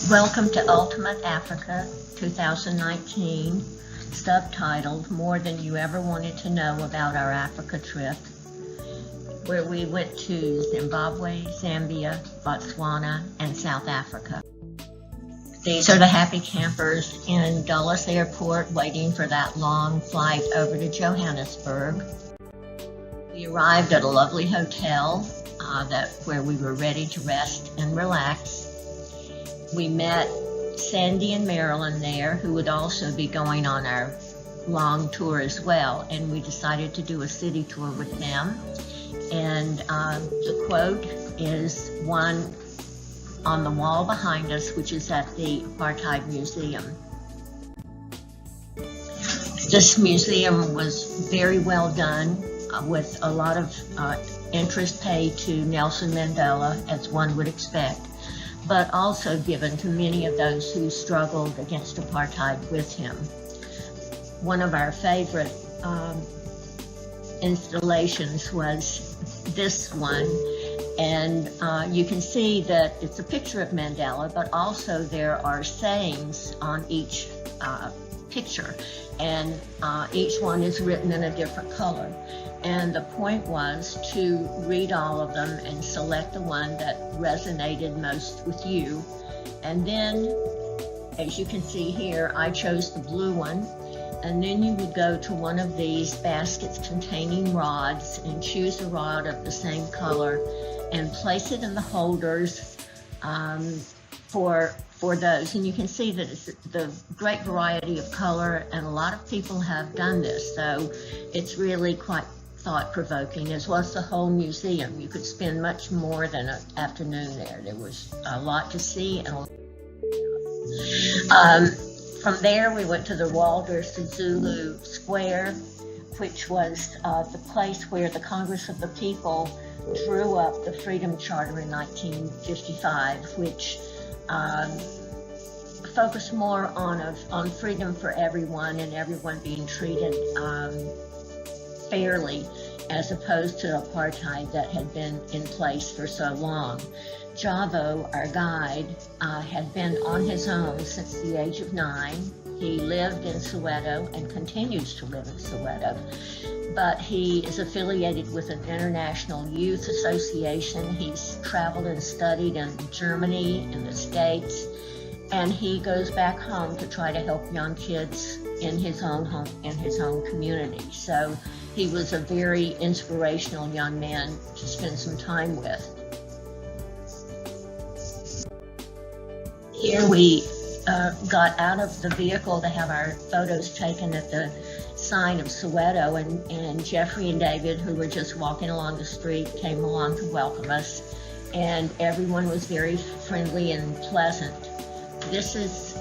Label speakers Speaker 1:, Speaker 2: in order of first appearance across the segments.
Speaker 1: Welcome to Ultimate Africa 2019, subtitled More Than You Ever Wanted to Know About Our Africa Trip, where we went to Zimbabwe, Zambia, Botswana, and South Africa. These are the happy campers in Dulles Airport waiting for that long flight over to Johannesburg. We arrived at a lovely hotel where we were ready to rest and relax. We met Sandy and Marilyn there, who would also be going on our long tour as well, and we decided to do a city tour with them. And the quote is one on the wall behind us, which is at the Apartheid Museum. This museum was very well done, with a lot of interest paid to Nelson Mandela, as one would expect, but also given to many of those who struggled against apartheid with him. One of our favorite installations was this one, and you can see that it's a picture of Mandela, but also there are sayings on each picture, and each one is written in a different color. And the point was to read all of them and select the one that resonated most with you. And then, as you can see here, I chose the blue one. And then you would go to one of these baskets containing rods and choose a rod of the same color and place it in the holders for those. And you can see that it's the great variety of color, and a lot of people have done this. So it's really quite thought-provoking, as well as the whole museum. You could spend much more than an afternoon there. There was a lot to see. And from there, we went to the Walter Sisulu Square, which was the place where the Congress of the People drew up the Freedom Charter in 1955, which focused more on freedom for everyone and everyone being treated fairly, as opposed to apartheid that had been in place for so long. Javo, our guide, had been on his own since the age of 9. He lived in Soweto and continues to live in Soweto, but he is affiliated with an international youth association. He's traveled and studied in Germany, in the States, and he goes back home to try to help young kids in his own home, in his own community. So he was a very inspirational young man to spend some time with. Here we got out of the vehicle to have our photos taken at the sign of Soweto, and Jeffrey and David, who were just walking along the street, came along to welcome us, and everyone was very friendly and pleasant. This is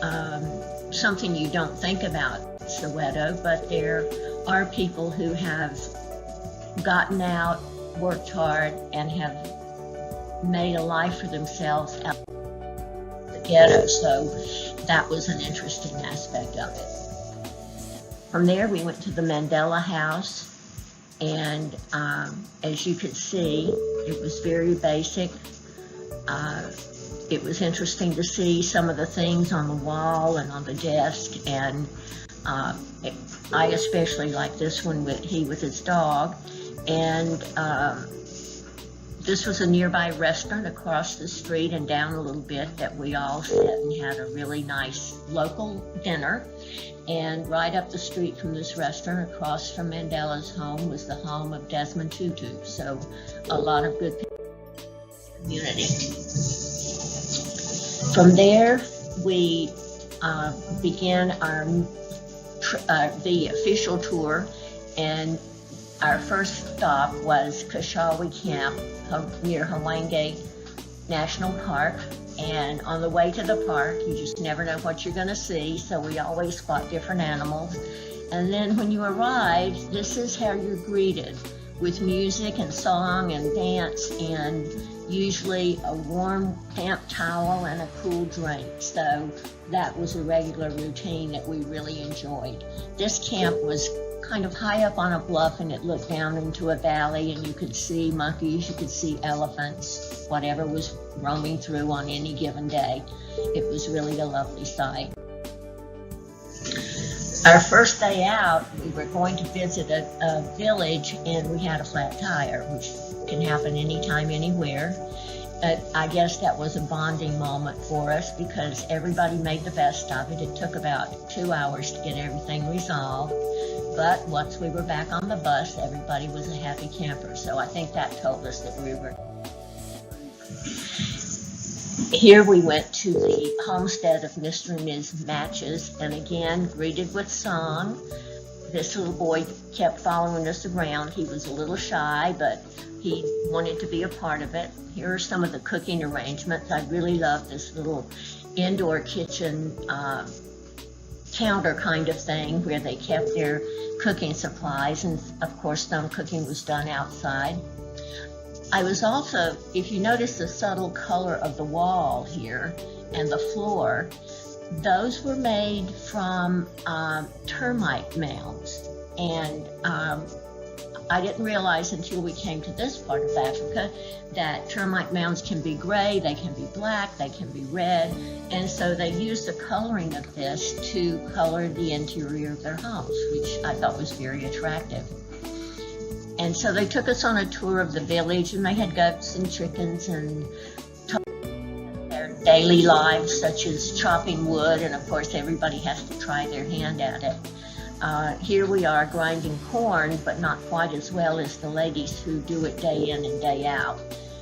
Speaker 1: something you don't think about Soweto, but there are people who have gotten out, worked hard, and have made a life for themselves out of the ghetto, so that was an interesting aspect of it. From there, we went to the Mandela House, and as you could see, it was very basic. It was interesting to see some of the things on the wall and on the desk, and I especially like this one with his dog. And this was a nearby restaurant across the street and down a little bit that we all sat and had a really nice local dinner. And right up the street from this restaurant, across from Mandela's home, was the home of Desmond Tutu. So a lot of good people in the community. From there, we began the official tour, and our first stop was Kashawi Camp near Hwange National Park. And on the way to the park, you just never know what you're going to see, so we always spot different animals. And then when you arrive, this is how you're greeted, with music and song and dance, and usually a warm damp towel and a cool drink. So that was a regular routine that we really enjoyed. This camp was kind of high up on a bluff, and it looked down into a valley, and you could see monkeys, you could see elephants, whatever was roaming through on any given day. It was really a lovely sight. Our first day out, we were going to visit a village, and we had a flat tire, which can happen anytime, anywhere. But I guess that was a bonding moment for us because everybody made the best of it. It took about 2 hours to get everything resolved. But once we were back on the bus, everybody was a happy camper. So I think that told us that we were. Here we went to the homestead of Mr. and Ms. Matches, and again, greeted with song. This little boy kept following us around. He was a little shy, but he wanted to be a part of it. Here are some of the cooking arrangements. I really love this little indoor kitchen counter kind of thing where they kept their cooking supplies, and of course some cooking was done outside. I was also, if you notice the subtle color of the wall here and the floor, those were made from termite mounds. And I didn't realize until we came to this part of Africa that termite mounds can be gray, they can be black, they can be red, and so they used the coloring of this to color the interior of their homes, which I thought was very attractive. And so they took us on a tour of the village, and they had goats and chickens and their daily lives, such as chopping wood, and of course everybody has to try their hand at it. Here we are grinding corn, but not quite as well as the ladies who do it day in and day out.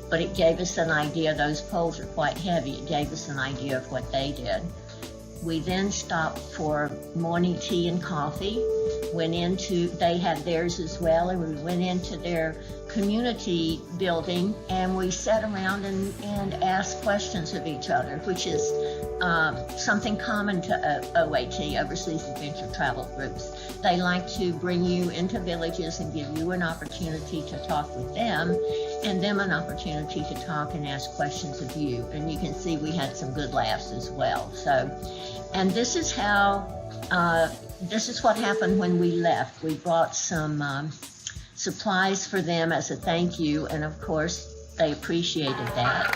Speaker 1: But it gave us an idea. Those poles are quite heavy. It gave us an idea of what they did. We then stopped for morning tea and coffee. They had theirs as well, and we went into their community building, and we sat around and asked questions of each other, which is something common to OAT, Overseas Adventure Travel Groups. They like to bring you into villages and give you an opportunity to talk with them, and them an opportunity to talk and ask questions of you. And you can see we had some good laughs as well. And this is what happened when we left. We brought some supplies for them as a thank you, and of course they appreciated that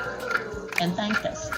Speaker 1: and thanked us.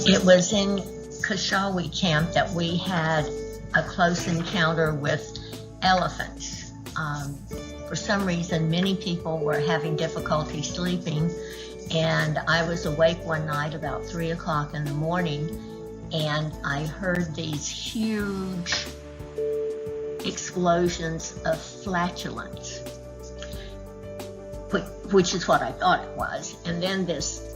Speaker 1: It was in Kashawi camp that we had a close encounter with elephants. For some reason, many people were having difficulty sleeping, and I was awake one night about 3 o'clock in the morning, and I heard these huge explosions of flatulence, which is what I thought it was, and then this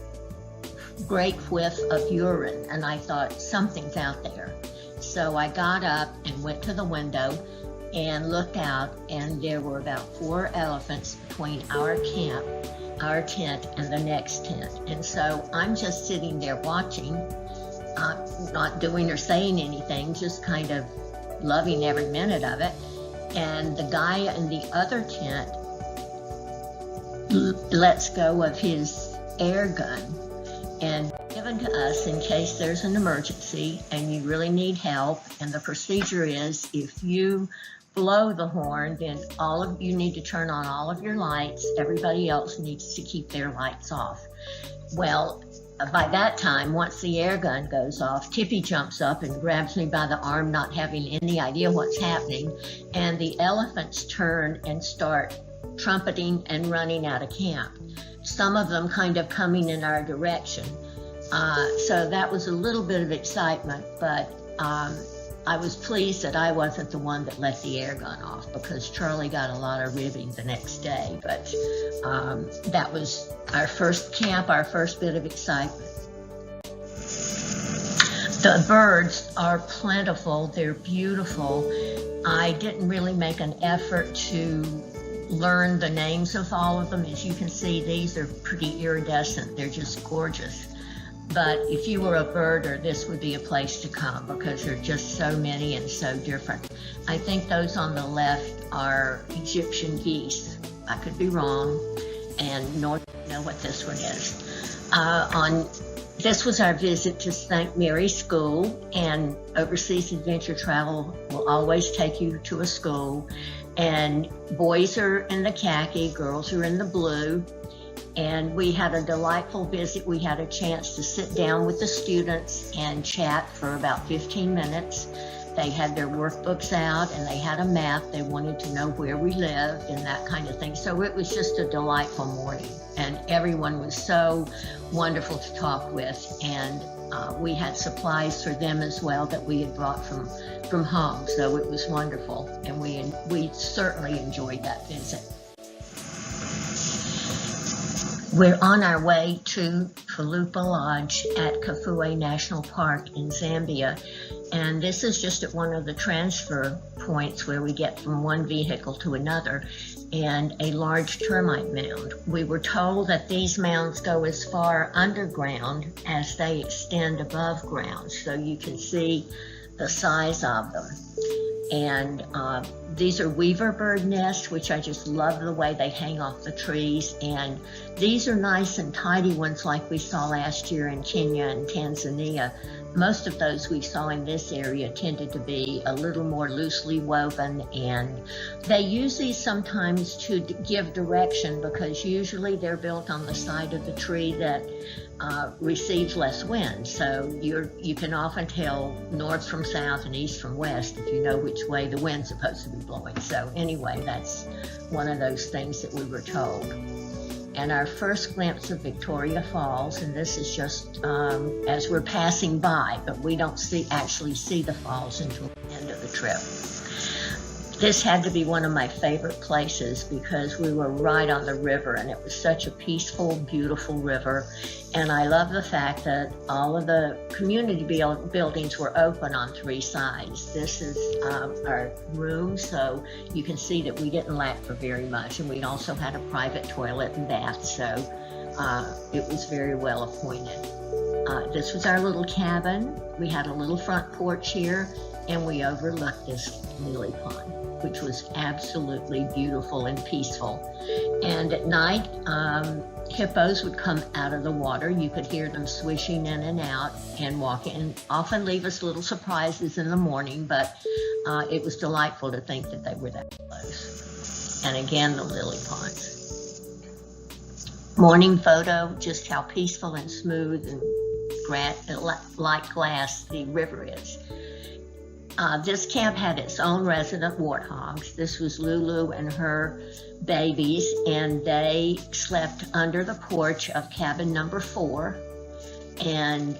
Speaker 1: great whiff of urine, and I thought something's out there. So I got up and went to the window and looked out, and there were about 4 elephants between our camp, our tent, and the next tent. And so I'm just sitting there watching, not doing or saying anything, just kind of loving every minute of it. And the guy in the other tent lets go of his air gun and given to us in case there's an emergency and you really need help. And the procedure is, if you blow the horn, then you need to turn on all of your lights. Everybody else needs to keep their lights off. Well, by that time, once the air gun goes off, Tippy jumps up and grabs me by the arm, not having any idea what's happening. And the elephants turn and start trumpeting and running out of camp. Some of them kind of coming in our direction. So that was a little bit of excitement, but I was pleased that I wasn't the one that let the air gun off, because Charlie got a lot of ribbing the next day. But that was our first camp, our first bit of excitement. The birds are plentiful, they're beautiful. I didn't really make an effort to learn the names of all of them. As you can see, these are pretty iridescent, they're just gorgeous. But if you were a birder, this would be a place to come, because there are just so many and so different. I think those on the left are Egyptian geese. I could be wrong, and nor do I know what this one is. This was our visit to St. Mary's School, and overseas adventure travel will always take you to a school. And boys are in the khaki, girls are in the blue. And we had a delightful visit. We had a chance to sit down with the students and chat for about 15 minutes. They had their workbooks out and they had a map. They wanted to know where we lived and that kind of thing. So it was just a delightful morning, and everyone was so wonderful to talk with. And we had supplies for them as well that we had brought from home. So it was wonderful, and we certainly enjoyed that visit. We're on our way to Falupa Lodge at Kafue National Park in Zambia, and this is just at one of the transfer points where we get from one vehicle to another, and a large termite mound. We were told that these mounds go as far underground as they extend above ground, so you can see the size of them. And these are weaver bird nests, which I just love the way they hang off the trees. And these are nice and tidy ones like we saw last year in Kenya and Tanzania. Most of those we saw in this area tended to be a little more loosely woven, and they use these sometimes to give direction, because usually they're built on the side of the tree that receives less wind. So you can often tell north from south and east from west if you know which way the wind's supposed to be blowing. So anyway, that's one of those things that we were told. And our first glimpse of Victoria Falls, and this is just as we're passing by, but we don't actually see the falls until the end of the trip. This had to be one of my favorite places because we were right on the river, and it was such a peaceful, beautiful river. And I love the fact that all of the community buildings were open on three sides. This is our room, so you can see that we didn't lack for very much. And we also had a private toilet and bath, so it was very well appointed. This was our little cabin. We had a little front porch here, and we overlooked this lily pond, which was absolutely beautiful and peaceful. And at night, hippos would come out of the water. You could hear them swishing in and out and walking, and often leave us little surprises in the morning, but it was delightful to think that they were that close. And again, the lily ponds. Morning photo, just how peaceful and smooth and like glass the river is. This camp had its own resident warthogs. This was Lulu and her babies, and they slept under the porch of cabin number 4 and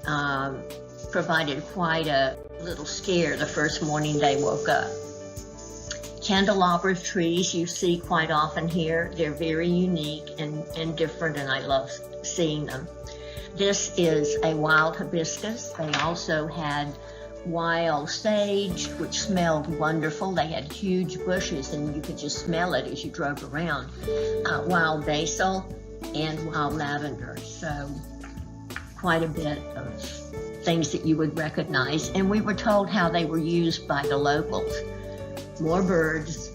Speaker 1: provided quite a little scare the first morning they woke up. Candelabra trees you see quite often here. They're very unique and different, and I love seeing them. This is a wild hibiscus. They also had wild sage, which smelled wonderful. They had huge bushes, and you could just smell it as you drove around. Wild basil and wild lavender. So quite a bit of things that you would recognize. And we were told how they were used by the locals. More birds.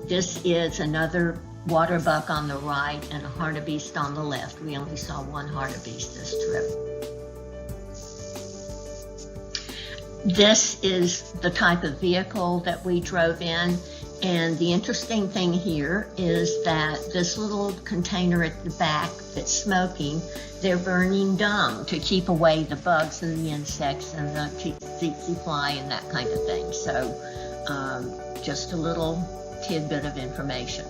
Speaker 1: This is another water buck on the right and a hartebeest on the left. We only saw one hartebeest this trip. This is the type of vehicle that we drove in, and the interesting thing here is that this little container at the back that's smoking, they're burning dung to keep away the bugs and the insects and the tsetse fly and that kind of thing. So just a little tidbit of information.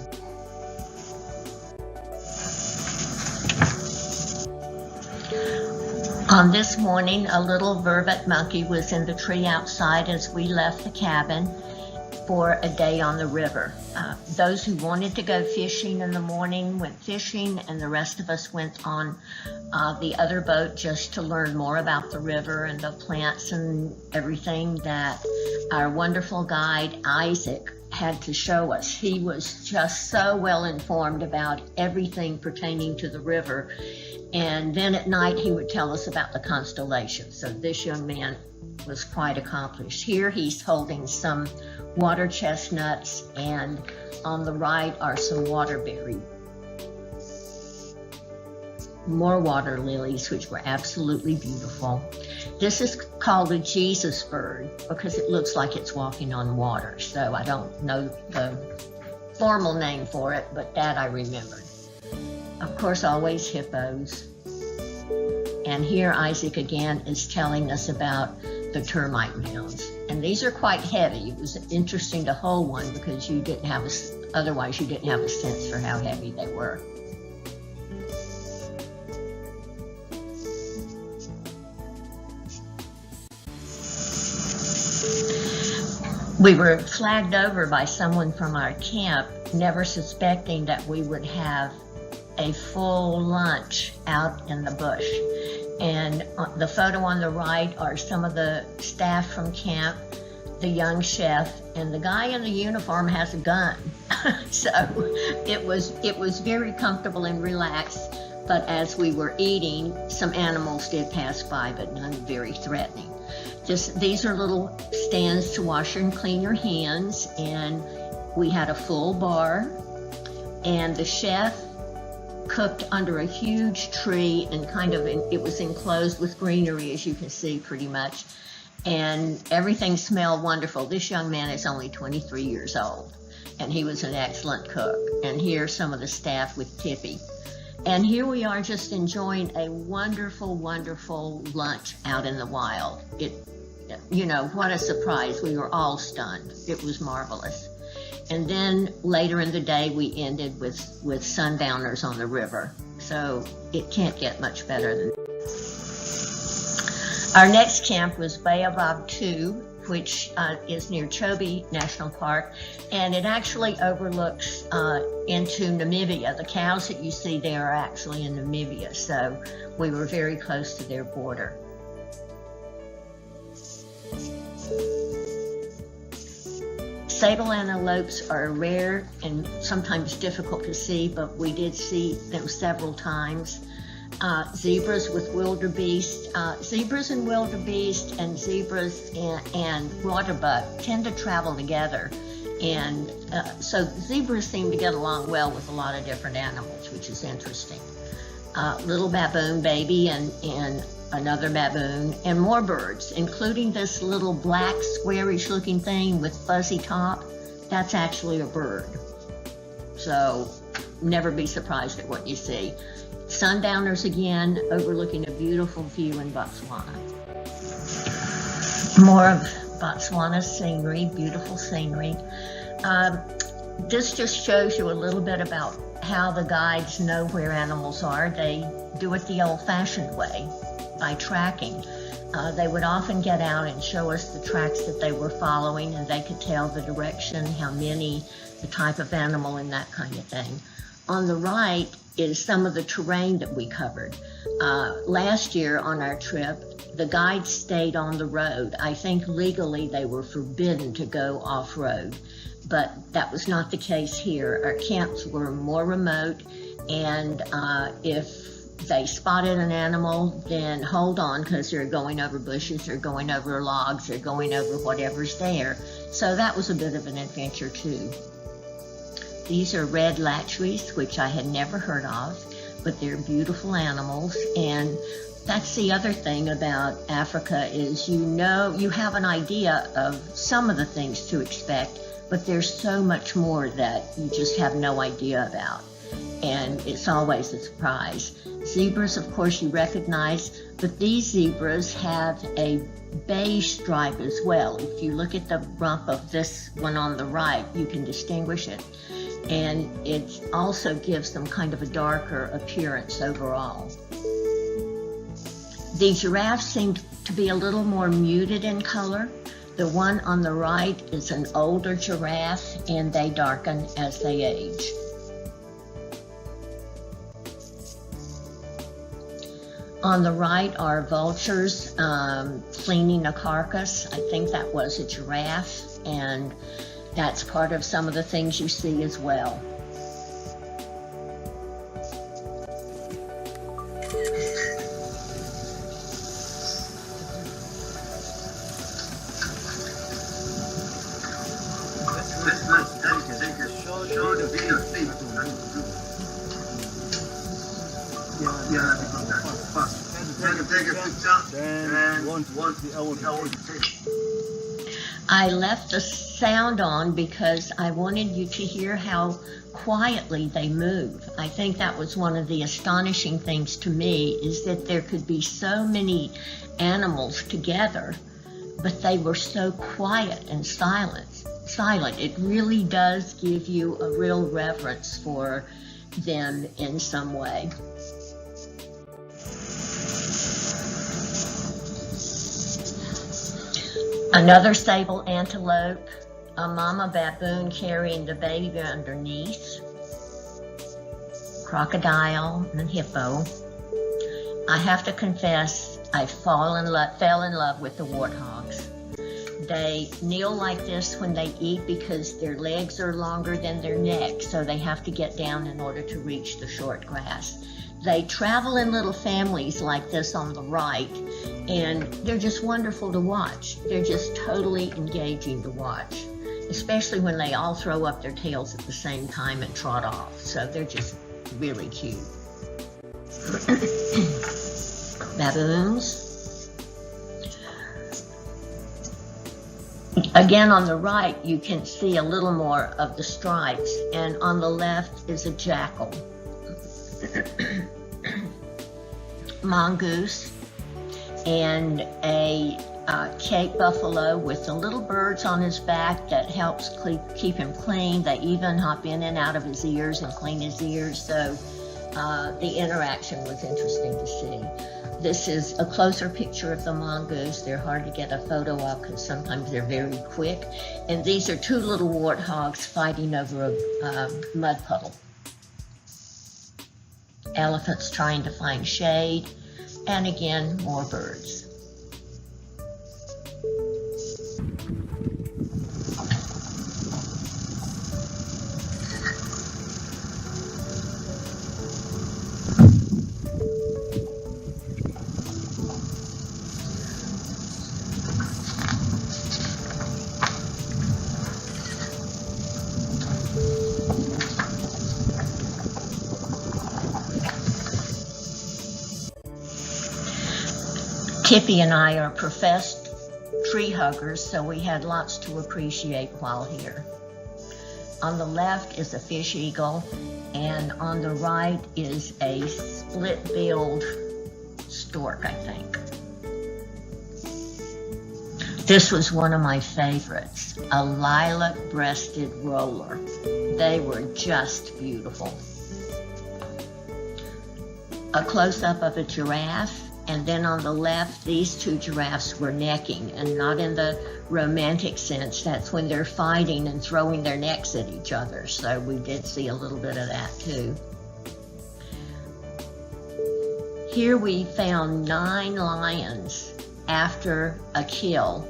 Speaker 1: On this morning, a little vervet monkey was in the tree outside as we left the cabin for a day on the river. Those who wanted to go fishing in the morning went fishing, and the rest of us went on the other boat just to learn more about the river and the plants and everything that our wonderful guide Isaac had to show us. He was just so well informed about everything pertaining to the river. And then at night he would tell us about the constellations. So this young man was quite accomplished. Here he's holding some water chestnuts, and on the right are some waterberry. More water lilies, which were absolutely beautiful. This is called a Jesus bird because it looks like it's walking on water. So I don't know the formal name for it, but that I remembered. Of course, always hippos. And here Isaac again is telling us about the termite mounds. And these are quite heavy. It was interesting to hold one because otherwise you didn't have a sense for how heavy they were. We were flagged over by someone from our camp, never suspecting that we would have a full lunch out in the bush. And the photo on the right are some of the staff from camp, the young chef, and the guy in the uniform has a gun. So it was very comfortable and relaxed. But as we were eating, some animals did pass by, but none very threatening. These are little stands to wash and clean your hands, and we had a full bar, and the chef cooked under a huge tree, and it was enclosed with greenery, as you can see pretty much, and everything smelled wonderful. This young man is only 23 years old, and he was an excellent cook. And here's some of the staff with Tippy. And here we are just enjoying a wonderful, wonderful lunch out in the wild. What a surprise. We were all stunned. It was marvelous. And then later in the day, we ended with sundowners on the river. So it can't get much better than that. Our next camp was Baobab 2, which is near Chobe National Park, and it actually overlooks into Namibia. The cows that you see there are actually in Namibia, so we were very close to their border. Sable antelopes are rare and sometimes difficult to see, but we did see them several times. Zebras with wildebeest. Zebras and wildebeest and zebras and waterbuck tend to travel together. And so zebras seem to get along well with a lot of different animals, which is interesting. Little baboon baby and another baboon, and more birds, including this little black squarish looking thing with fuzzy top. That's actually a bird. So never be surprised at what you see. Sundowners again, overlooking a beautiful view in Botswana. More of Botswana scenery, beautiful scenery. This just shows you a little bit about how the guides know where animals are. They do it the old-fashioned way, by tracking. They would often get out and show us the tracks that they were following, and they could tell the direction, how many, the type of animal, and that kind of thing. On the right is some of the terrain that we covered. Last year on our trip, the guides stayed on the road. I think legally they were forbidden to go off-road, but that was not the case here. Our camps were more remote, and if they spotted an animal, then hold on, because they're going over bushes, they're going over logs, they're going over whatever's there. So that was a bit of an adventure too. These are red latchweeds, which I had never heard of, but they're beautiful animals. And that's the other thing about Africa is you have an idea of some of the things to expect, but there's so much more that you just have no idea about. And it's always a surprise. Zebras, of course, you recognize, but these zebras have a beige stripe as well. If you look at the rump of this one on the right, you can distinguish it. And it also gives them kind of a darker appearance overall. The giraffes seem to be a little more muted in color. The one on the right is an older giraffe, and they darken as they age. On the right are vultures cleaning a carcass. I think that was a giraffe, and that's part of some of the things you see as well. I left the sound on because I wanted you to hear how quietly they move. I think that was one of the astonishing things to me, is that there could be so many animals together, but they were so quiet and silent. It really does give you a real reverence for them in some way. Another sable antelope, a mama baboon carrying the baby underneath, crocodile and hippo. I have to confess, I fell in love with the warthogs. They kneel like this when they eat because their legs are longer than their neck, so they have to get down in order to reach the short grass. They travel in little families like this on the right, and they're just wonderful to watch. They're just totally engaging to watch, especially when they all throw up their tails at the same time and trot off. So they're just really cute. Baboons. Again, on the right, you can see a little more of the stripes, and on the left is a jackal. Mongoose, and a Cape buffalo with the little birds on his back that helps keep him clean. They even hop in and out of his ears and clean his ears, so the interaction was interesting to see. This is a closer picture of the mongoose. They're hard to get a photo of because sometimes they're very quick. And these are two little warthogs fighting over a mud puddle. Elephants trying to find shade, and again, more birds. Tippy and I are professed tree huggers, so we had lots to appreciate while here. On the left is a fish eagle, and on the right is a split-billed stork, I think. This was one of my favorites, a lilac-breasted roller. They were just beautiful. A close-up of a giraffe. And then on the left, these two giraffes were necking, and not in the romantic sense. That's when they're fighting and throwing their necks at each other. So we did see a little bit of that too. Here we found 9 lions after a kill.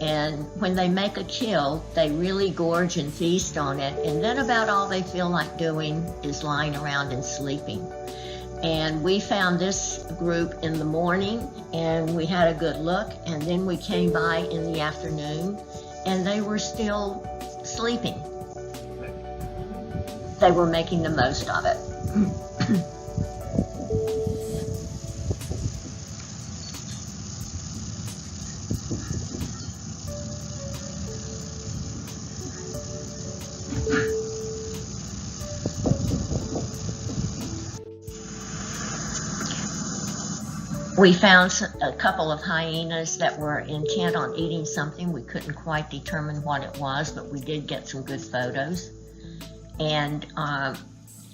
Speaker 1: And when they make a kill, they really gorge and feast on it. And then about all they feel like doing is lying around and sleeping. And we found this group in the morning, and we had a good look, and then we came by in the afternoon, and they were still sleeping. They were making the most of it. We found a couple of hyenas that were intent on eating something. We couldn't quite determine what it was, but we did get some good photos. And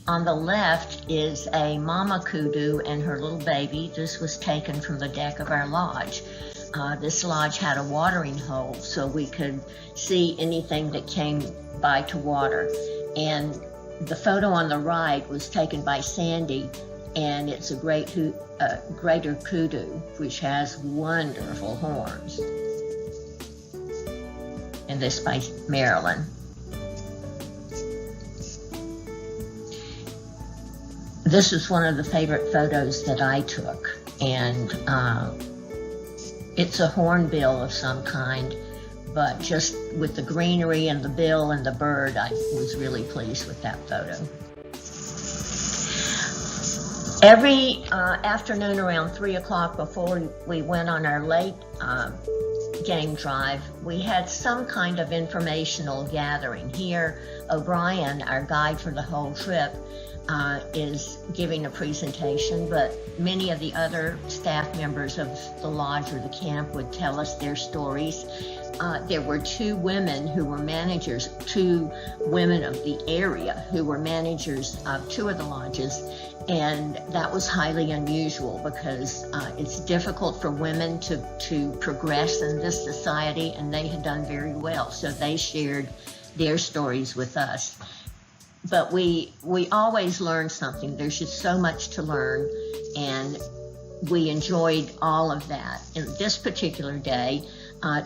Speaker 1: On the left is a mama kudu and her little baby. This was taken from the deck of our lodge. This lodge had a watering hole so we could see anything that came by to water. And the photo on the right was taken by Sandy, and it's a greater kudu, which has wonderful horns. And this by Marilyn. This is one of the favorite photos that I took, and it's a hornbill of some kind, but just with the greenery and the bill and the bird, I was really pleased with that photo. Every afternoon around 3 o'clock before we went on our late game drive, we had some kind of informational gathering. Here, O'Brien, our guide for the whole trip, is giving a presentation, but many of the other staff members of the lodge or the camp would tell us their stories. There were two women who were managers, two women of the area who were managers of two of the lodges, and that was highly unusual because it's difficult for women to progress in this society, and they had done very well, so they shared their stories with us. But we always learn something. There's just so much to learn, and we enjoyed all of that. And this particular day,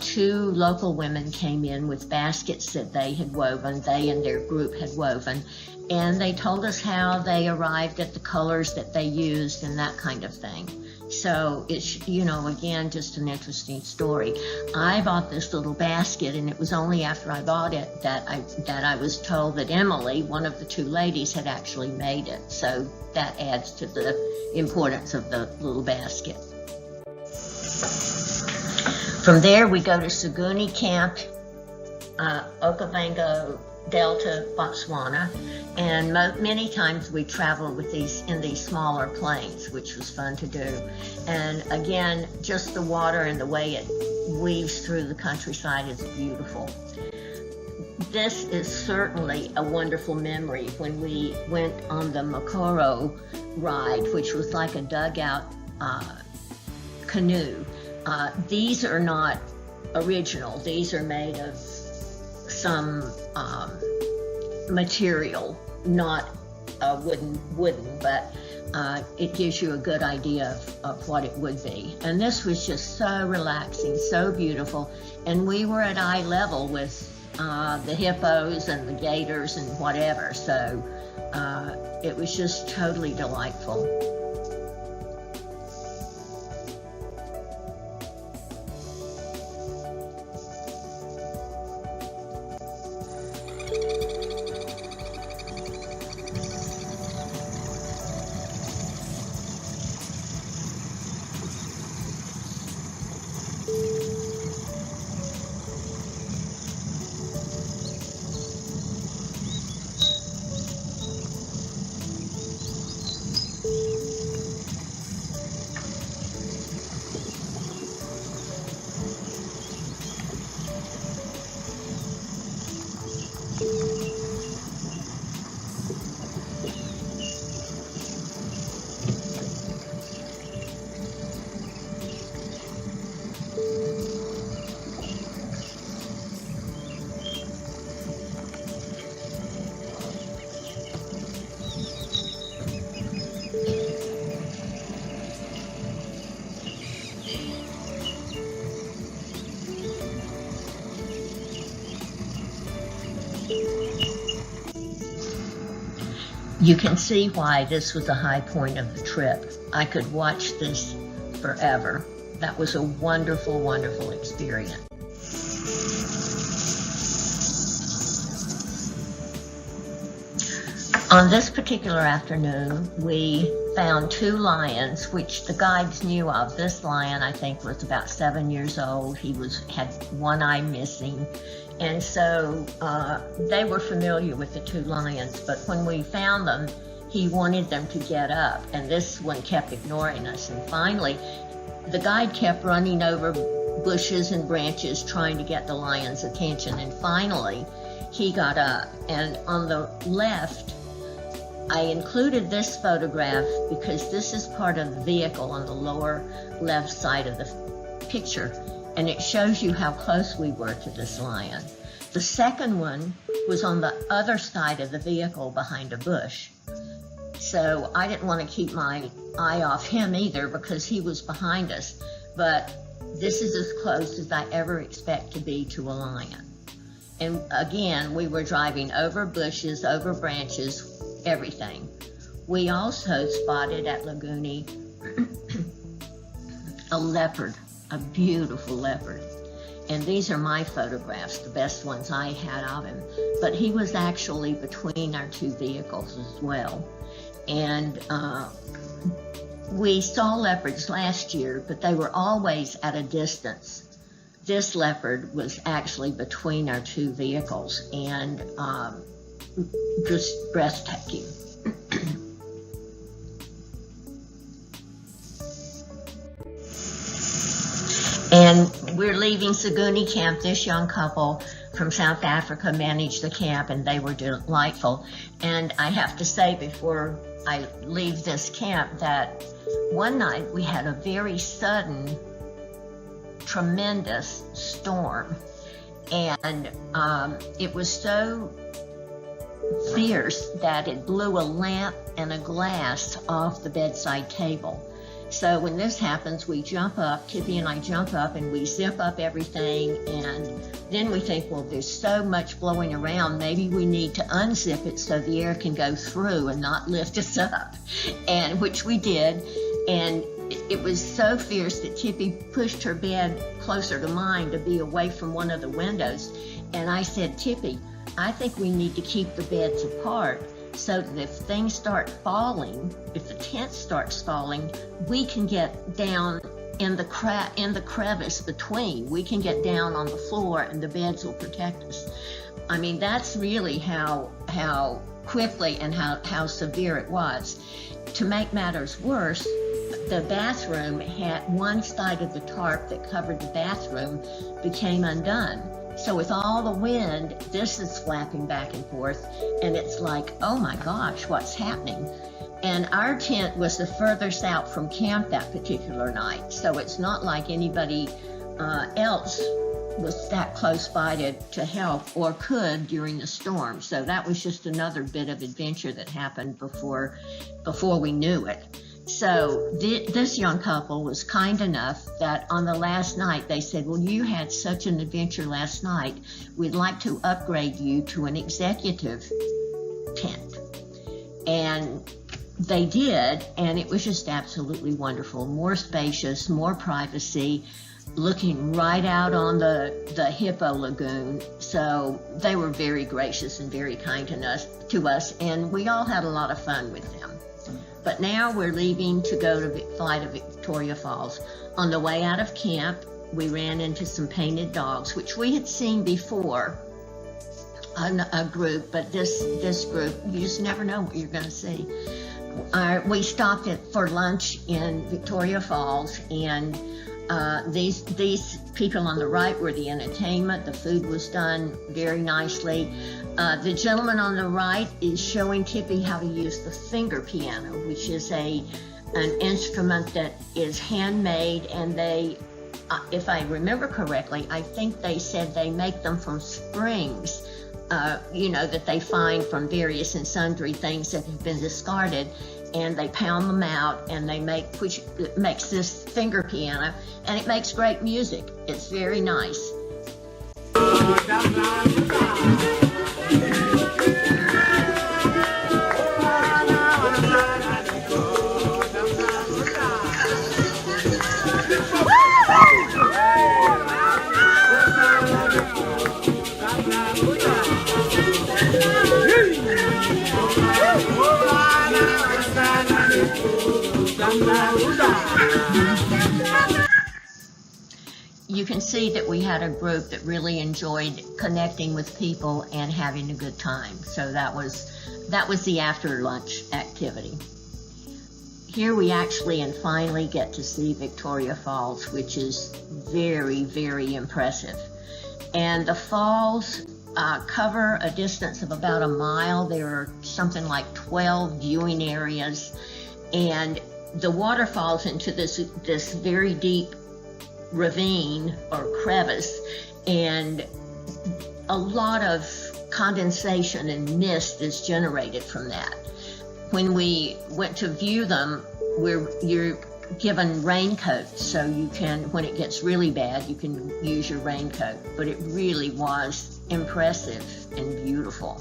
Speaker 1: two local women came in with baskets that they had woven, they and their group had woven, and they told us how they arrived at the colors that they used and that kind of thing. So it's, you know, again, just an interesting story. I bought this little basket, and it was only after I bought it that I was told that Emily, one of the two ladies, had actually made it. So that adds to the importance of the little basket. From there, we go to Saguni Camp, Okavango Delta, Botswana, and many times we traveled with in these smaller planes, which was fun to do. And again, just the water and the way it weaves through the countryside is beautiful. This is certainly a wonderful memory when we went on the Makoro ride, which was like a dugout canoe. These are not original. These are made of some material, not wooden, but it gives you a good idea of what it would be. And this was just so relaxing, so beautiful. And we were at eye level with the hippos and the gators and whatever. So it was just totally delightful. You can see why this was a high point of the trip. I could watch this forever. That was a wonderful, wonderful experience. On this particular afternoon, we found two lions, which the guides knew of. This lion, I think, was about 7 years old. He had one eye missing. And so they were familiar with the two lions, but when we found them, he wanted them to get up, and this one kept ignoring us. And finally, the guide kept running over bushes and branches trying to get the lion's attention, and finally, he got up. And on the left, I included this photograph because this is part of the vehicle on the lower left side of the picture, and it shows you how close we were to this lion. The second one was on the other side of the vehicle behind a bush. So I didn't want to keep my eye off him either because he was behind us. But this is as close as I ever expect to be to a lion. And again, we were driving over bushes, over branches, everything. We also spotted at Laguni a leopard, a beautiful leopard. And these are my photographs, the best ones I had of him. But he was actually between our two vehicles as well. And we saw leopards last year, but they were always at a distance. This leopard was actually between our two vehicles, and just breathtaking. And we're leaving Saguni Camp. This young couple from South Africa managed the camp, and they were delightful. And I have to say before I leave this camp that one night we had a very sudden, tremendous storm. And it was so fierce that it blew a lamp and a glass off the bedside table. So when this happens, we jump up, Tippy and I jump up, and we zip up everything, and then we think, well, there's so much blowing around, maybe we need to unzip it so the air can go through and not lift us up, and which we did. And it was so fierce that Tippy pushed her bed closer to mine to be away from one of the windows. And I said, Tippy, I think we need to keep the beds apart so that if things start falling, if the tent starts falling, we can get down in the crevice between. We can get down on the floor and the beds will protect us. I mean, that's really how quickly and how severe it was. To make matters worse, the bathroom had one side of the tarp that covered the bathroom became undone. So with all the wind, this is flapping back and forth, and it's like, oh my gosh, what's happening? And our tent was the furthest out from camp that particular night, so it's not like anybody else was that close by to help or could during the storm. So that was just another bit of adventure that happened before we knew it. So this young couple was kind enough that on the last night they said, well, you had such an adventure last night, we'd like to upgrade you to an executive tent. And they did, and it was just absolutely wonderful. More spacious, more privacy, looking right out on the Hippo Lagoon. So they were very gracious and very kind to us, and we all had a lot of fun with them. But now we're leaving to go to fly to Victoria Falls. On the way out of camp, we ran into some painted dogs, which we had seen before, a group, but this group, you just never know what you're going to see. We stopped for lunch in Victoria Falls, and these people on the right were the entertainment. The food was done very nicely. The gentleman on the right is showing Tippy how to use the finger piano, which is an instrument that is handmade, and they, if I remember correctly, I think they said they make them from springs, that they find from various and sundry things that have been discarded, and they pound them out, and which makes this finger piano, and it makes great music. It's very nice. You can see that we had a group that really enjoyed connecting with people and having a good time. So that was the after lunch activity. Here we actually and finally get to see Victoria Falls, which is very, very impressive. And the falls cover a distance of about a mile. There are something like 12 viewing areas, and the water falls into this very deep ravine or crevice, and a lot of condensation and mist is generated from that. When we went to view them, you're given raincoats, so you can, when it gets really bad, you can use your raincoat. But it really was impressive and beautiful.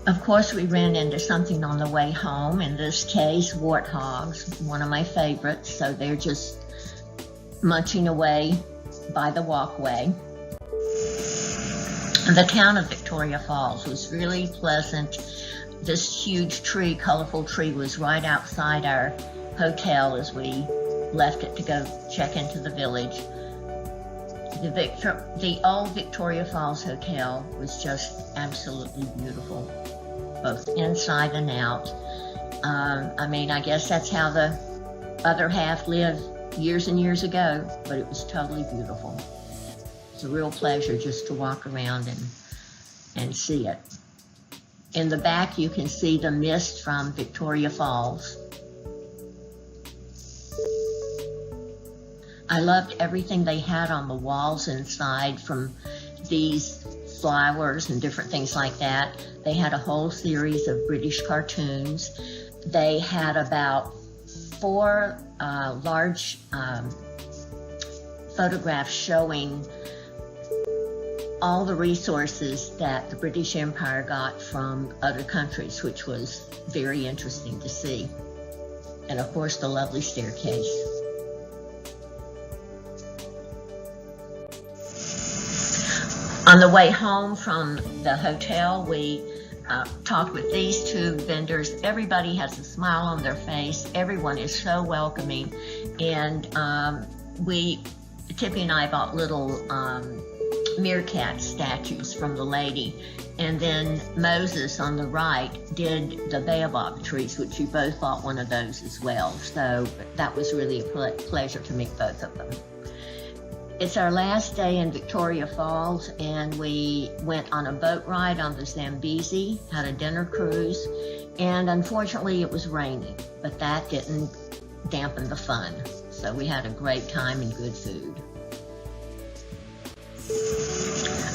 Speaker 1: Of course, we ran into something on the way home, in this case, warthogs, one of my favorites. So they're just munching away by the walkway. The town of Victoria Falls was really pleasant. This huge tree, colorful tree, was right outside our hotel as we left it to go check into the village. The old Victoria Falls Hotel was just absolutely beautiful, both inside and out. I mean, I guess that's how the other half lived years and years ago, but it was totally beautiful. It's a real pleasure just to walk around and see it. In the back, you can see the mist from Victoria Falls. I loved everything they had on the walls inside, from these flowers and different things like that. They had a whole series of British cartoons. They had about 4 large photographs showing all the resources that the British Empire got from other countries, which was very interesting to see. And of course, the lovely staircase. On the way home from the hotel, we talked with these 2 vendors. Everybody has a smile on their face. Everyone is so welcoming. And Tippy and I bought little meerkat statues from the lady. And then Moses on the right did the baobab trees, which we both bought one of those as well. So that was really a pleasure to meet both of them. It's our last day in Victoria Falls, and we went on a boat ride on the Zambezi, had a dinner cruise, and unfortunately it was raining, but that didn't dampen the fun. So we had a great time and good food.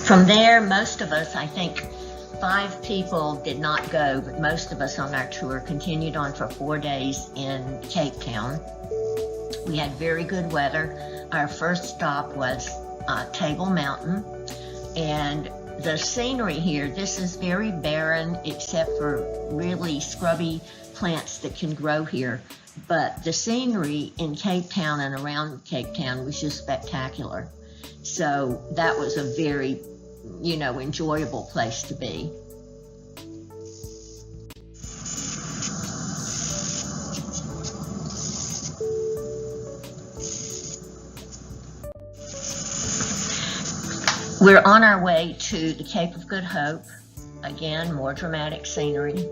Speaker 1: From there, most of us, I think, 5 people did not go, but most of us on our tour continued on for 4 days in Cape Town. We had very good weather. Our first stop was Table Mountain, and the scenery here, this is very barren except for really scrubby plants that can grow here. But the scenery in Cape Town and around Cape Town was just spectacular. So that was a very, enjoyable place to be. We're on our way to the Cape of Good Hope. Again, more dramatic scenery.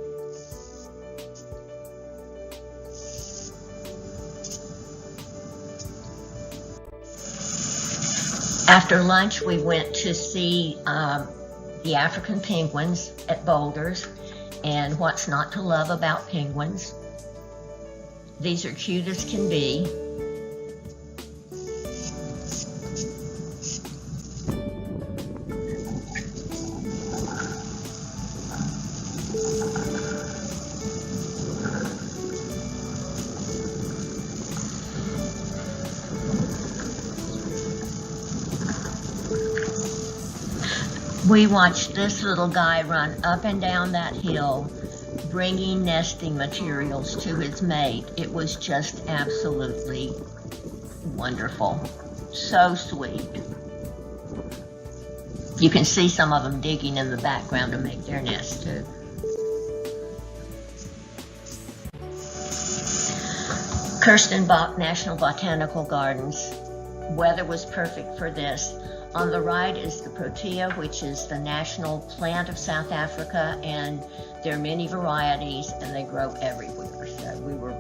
Speaker 1: After lunch, we went to see the African penguins at Boulders, and what's not to love about penguins. These are cute as can be. We watched this little guy run up and down that hill, bringing nesting materials to his mate. It was just absolutely wonderful. So sweet. You can see some of them digging in the background to make their nest too. Kirstenbach National Botanical Gardens. Weather was perfect for this. On the right is the protea, which is the national plant of South Africa, and there are many varieties and they grow everywhere. So we were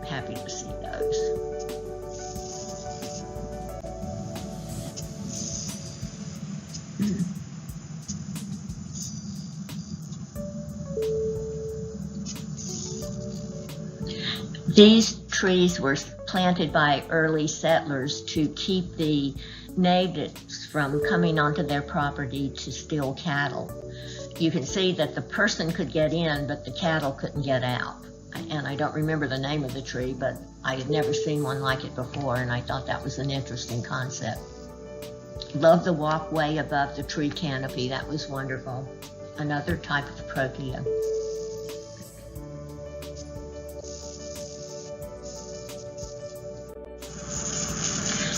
Speaker 1: happy to see those. These trees were planted by early settlers to keep the natives from coming onto their property to steal cattle. You can see that the person could get in, but the cattle couldn't get out. And I don't remember the name of the tree, but I had never seen one like it before, and I thought that was an interesting concept. Love the walkway above the tree canopy. That was wonderful. Another type of protea.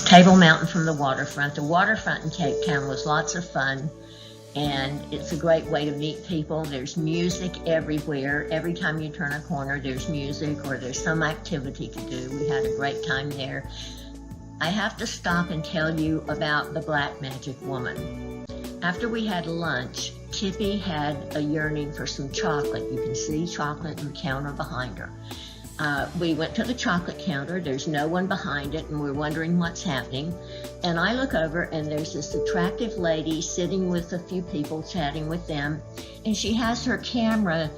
Speaker 1: Table Mountain from the waterfront. The waterfront in Cape Town was lots of fun, and it's a great way to meet people. There's music everywhere. Every time you turn a corner, there's music or there's some activity to do. We had a great time there. I have to stop and tell you about the Black Magic Woman. After we had lunch, Tippy had a yearning for some chocolate. You can see chocolate on the counter behind her. We went to the chocolate counter. There's no one behind it, and we're wondering what's happening. And I look over, and there's this attractive lady sitting with a few people, chatting with them, and she has her camera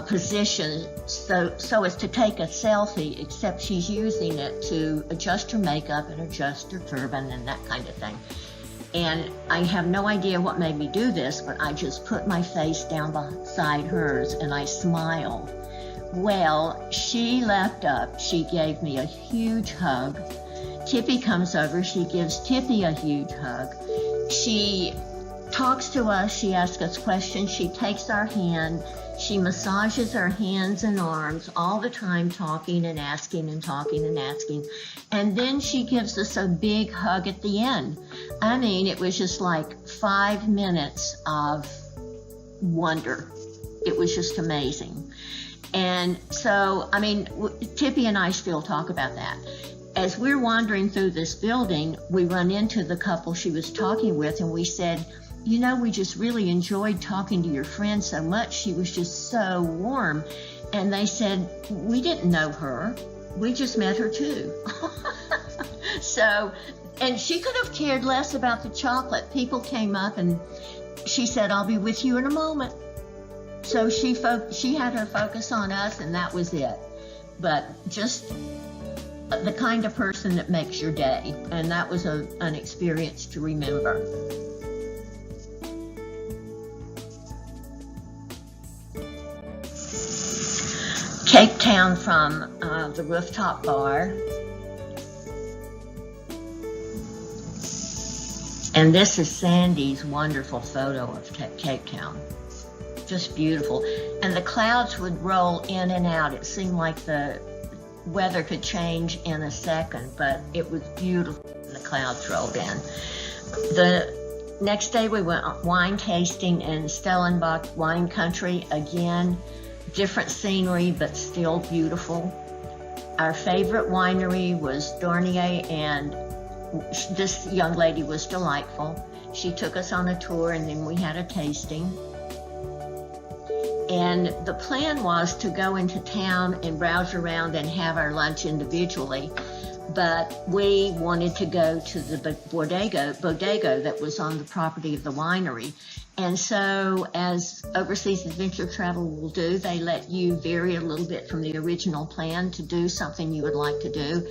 Speaker 1: positioned so as to take a selfie, except she's using it to adjust her makeup and adjust her turban and that kind of thing. And I have no idea what made me do this, but I just put my face down beside hers, and I smiled. Well, she leapt up. She gave me a huge hug. Tippy comes over. She gives Tippy a huge hug. She talks to us. She asks us questions. She takes our hand. She massages our hands and arms all the time, talking and asking and talking and asking. And then she gives us a big hug at the end. I mean, it was just like 5 minutes of wonder. It was just amazing. And so, I mean, Tippy and I still talk about that. As we're wandering through this building, we run into the couple she was talking with, and we said, you know, we just really enjoyed talking to your friend so much. She was just so warm. And they said, we didn't know her. We just met her too. So, and she could have cared less about the chocolate. People came up and she said, I'll be with you in a moment. So she had her focus on us, and that was it. But just the kind of person that makes your day, and that was an experience to remember. Cape Town from the rooftop bar. And this is Sandy's wonderful photo of Cape Town. Just beautiful. And the clouds would roll in and out. It seemed like the weather could change in a second, but it was beautiful when the clouds rolled in. The next day we went wine tasting in Stellenbosch wine country. Again, different scenery, but still beautiful. Our favorite winery was Dornier, and this young lady was delightful. She took us on a tour and then we had a tasting. And the plan was to go into town and browse around and have our lunch individually, but we wanted to go to the bodega that was on the property of the winery. And so, as overseas adventure travel will do, they let you vary a little bit from the original plan to do something you would like to do.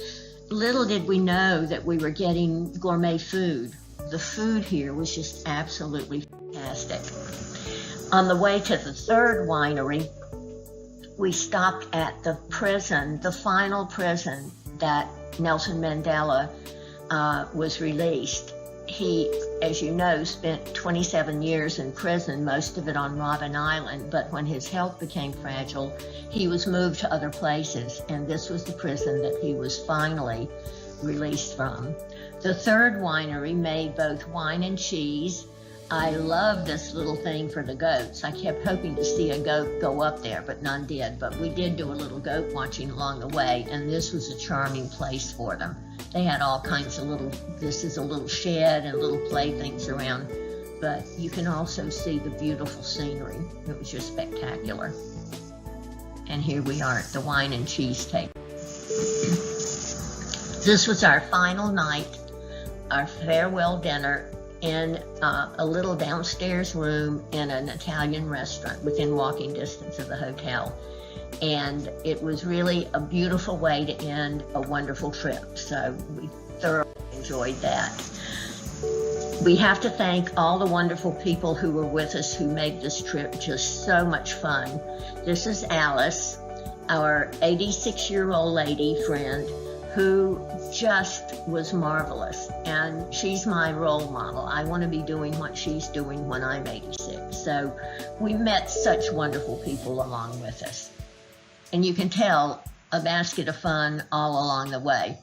Speaker 1: Little did we know that we were getting gourmet food. The food here was just absolutely fantastic. On the way to the third winery, we stopped at the prison, the final prison that Nelson Mandela was released. He, as you know, spent 27 years in prison, most of it on Robben Island, but when his health became fragile, he was moved to other places, and this was the prison that he was finally released from. The third winery made both wine and cheese. I love this little thing for the goats. I kept hoping to see a goat go up there, but none did. But we did do a little goat watching along the way, and this was a charming place for them. They had all kinds of this is a little shed and little playthings around, but you can also see the beautiful scenery. It was just spectacular. And here we are at the wine and cheese table. This was our final night, our farewell dinner, in a little downstairs room in an Italian restaurant within walking distance of the hotel. And it was really a beautiful way to end a wonderful trip. So we thoroughly enjoyed that. We have to thank all the wonderful people who were with us who made this trip just so much fun. This is Alice, our 86-year-old lady friend, who just was marvelous, and she's my role model. I want to be doing what she's doing when I'm 86. So we met such wonderful people along with us. And you can tell a basket of fun all along the way.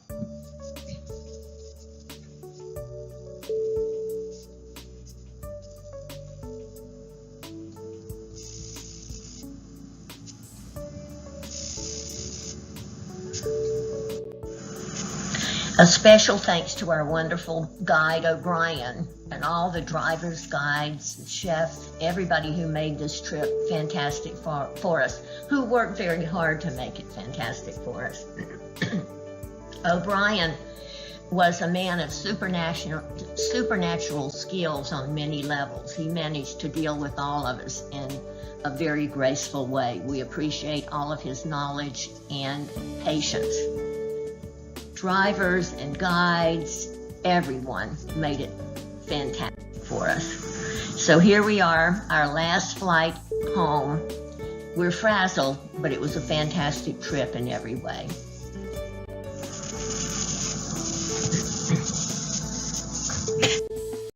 Speaker 1: A special thanks to our wonderful guide, O'Brien, and all the drivers, guides, chefs, everybody who made this trip fantastic for us, who worked very hard to make it fantastic for us. O'Brien was a man of supernatural skills on many levels. He managed to deal with all of us in a very graceful way. We appreciate all of his knowledge and patience. Drivers and guides, everyone made it fantastic for us. So here we are, our last flight home. We're frazzled, but it was a fantastic trip in every way.